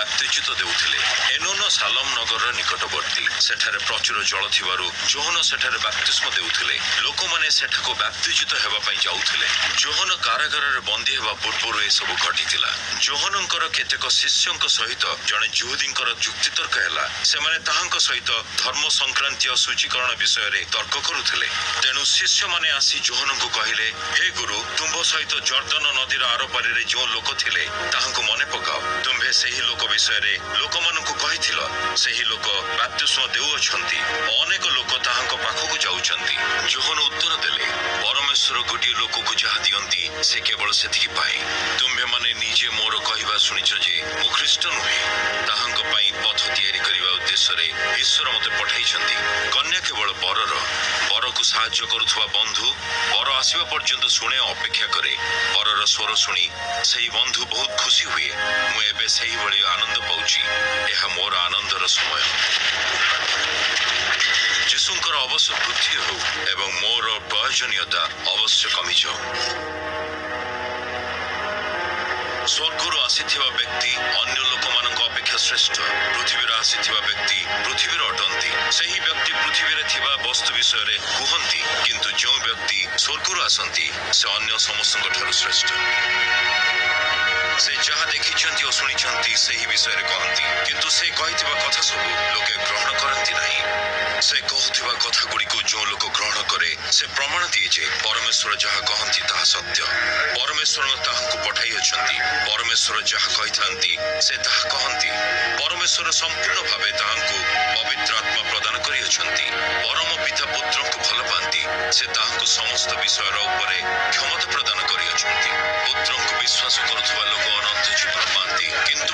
ବାପ୍ତିଜିତ ଦେଉଥିଲେ। ଏନୋନ ସାଲମ ନଗରର ନିକଟବର୍ତ୍ତୀ। ସେଠାରେ ପ୍ରଚୁର ଜଳ ଥିବାରୁ ଯୋହନ ସେଠାରେ ବାପ୍ତିସ୍ମ ଦେଉଥିଲେ। ଲୋକମାନେ ସେଠାକୁ ବାପ୍ତିଜିତ ହେବା ପାଇଁ ଯାଉଥିଲେ। ଯୋହନ କାରାଗାରରେ ବନ୍ଦୀ ହେବା ପୂର୍ବରୁ ଏସବୁ ଘଟିଥିଲା। ଯୋହନଙ୍କର କେତେକ ଶିଷ୍ୟଙ୍କ ସହିତ ଜଣେ ଯୁହୁଦୀଙ୍କର ଯୁକ୍ତିତର୍କ ହେଲା। ସେମାନେ ତାହାଙ୍କ ସହିତ ଧର୍ମ ସଂକ୍ରାନ୍ତୀୟ ସୂଚୀକରଣ ବିଷୟରେ ତର୍କ କରୁଥିଲେ। ତେଣୁ ଶିଷ୍ୟମାନେ ଆସି ଯୋହନଙ୍କୁ କହିଲେ, ହେ ଗୁରୁ, ତୁମ୍ଭ ସହିତ ଜର୍ଦ୍ଦନ ନଦୀର ଆରପାରିରେ ଯେଉଁ ଲୋକ ଥିଲେ ତାହାଙ୍କୁ ମନେ ପକାଅ। ତୁମ୍ଭେ ସେହି ଲୋକ ବିଷୟରେ ଲୋକମାନଙ୍କୁ କହିଥିଲ, ସେହି ଲୋକ ବାପ୍ତିସ୍ମ ଦେଉଅଛନ୍ତି, ଅନେକ ଲୋକ ତାହାଙ୍କ ପାଖକୁ ଯାଉଛନ୍ତି। ଯୋହନ ଉତ୍ତର ଦେଲେ, ପରମେଶ୍ୱର ଗୋଟିଏ ଲୋକକୁ ଯାହା ଦିଅନ୍ତି ସେ କେବଳ ସେତିକି ପାଏ। ତୁମ୍ଭେମାନେ ନିଜେ ମୋର କହିବା ଶୁଣିଛ ଯେ ମୁଁ ଖ୍ରୀଷ୍ଟ ନୁହେଁ। ତାହାଙ୍କ ପାଇଁ ପଥ ତିଆରି କରିବା ଉଦ୍ଦେଶ୍ୟରେ ଈଶ୍ୱର ମୋତେ ପଠାଇଛନ୍ତି। କନ୍ୟା କେବଳ ବରକୁ ସାହାଯ୍ୟ କରୁଥିବା ବନ୍ଧୁ ବର ଆସିବା ପର୍ଯ୍ୟନ୍ତ ଶୁଣେ ଅପେକ୍ଷା କରେ। ବରର ସ୍ୱର ଶୁଣି ସେହି ବନ୍ଧୁ ବହୁତ ଖୁସି ହୁଏ। ମୁଁ ଏବେ ସେହିଭଳି ଆନନ୍ଦ ପାଉଛି। ଏହା ମୋର ଆନନ୍ଦର ସମୟ। ଯୀଶୁଙ୍କର ଅବଶ୍ୟ ବୃଦ୍ଧି ହେଉ ଏବଂ ମୋର ପ୍ରয়োଜନୀୟତା ଅବଶ୍ୟ କମିଯାଉ। ସ୍ୱର୍ଗରୁ ଆସିଥିବା ବ୍ୟକ୍ତି ଅନ୍ୟ ଲୋକମାନଙ୍କ ଅପେକ୍ଷା ଶ୍ରେଷ୍ଠ। ପୃଥିବୀରେ ଆସିଥିବା ବ୍ୟକ୍ତି ପୃଥିବୀର ଅଟନ୍ତି। ସେହି ବ୍ୟକ୍ତି ପୃଥିବୀରେ ଥିବା ବସ୍ତୁ ବିଷୟରେ କୁହନ୍ତି, କିନ୍ତୁ ଯେଉଁ ବ୍ୟକ୍ତି ସ୍ୱର୍ଗରୁ ଆସନ୍ତି ସେ ଅନ୍ୟ ସମସ୍ତଙ୍କ ଠାରୁ ଶ୍ରେଷ୍ଠ। ସେ ଯାହା ଦେଖିଛନ୍ତି ଓ ଶୁଣିଛନ୍ତି ସେହି ବିଷୟରେ କହନ୍ତି, କିନ୍ତୁ ସେ କହିଥିବା କଥା ସବୁ ଲୋକେ ଗ୍ରହଣ କରନ୍ତି ନାହିଁ। ସେ କହୁଥିବା କଥାଗୁଡ଼ିକୁ ଯେଉଁ ଲୋକ ଗ୍ରହଣ କରେ ସେ ପ୍ରମାଣ ଦିଏ ଯେ ପରମେଶ୍ୱର ଯାହା କହନ୍ତି ତାହା ସତ୍ୟ। ପରମେଶ୍ୱର ତାହାଙ୍କୁ ପଠାଇଅଛନ୍ତି। ପରମେଶ୍ୱର ଯାହା କହିଥାନ୍ତି ସେ ତାହା କହନ୍ତି। ପରମେଶ୍ୱର ସମ୍ପୂର୍ଣ୍ଣ ଭାବେ ତାହାଙ୍କୁ ପବିତ୍ର ଆତ୍ମା ପ୍ରଦାନ କରିଅଛନ୍ତି। ପରମ ପିତା ପୁତ୍ରଙ୍କୁ ଭଲ ପାଆନ୍ତି। ସେ ତାହାଙ୍କୁ ସମସ୍ତ ବିଷୟର ଉପରେ କ୍ଷମତା ପ୍ରଦାନ କରିଅଛନ୍ତି। ପୁତ୍ରଙ୍କୁ ବିଶ୍ୱାସ କରୁଥିବା ଲୋକ ଅନନ୍ତ ଜୀବନ ପାଆନ୍ତି, କିନ୍ତୁ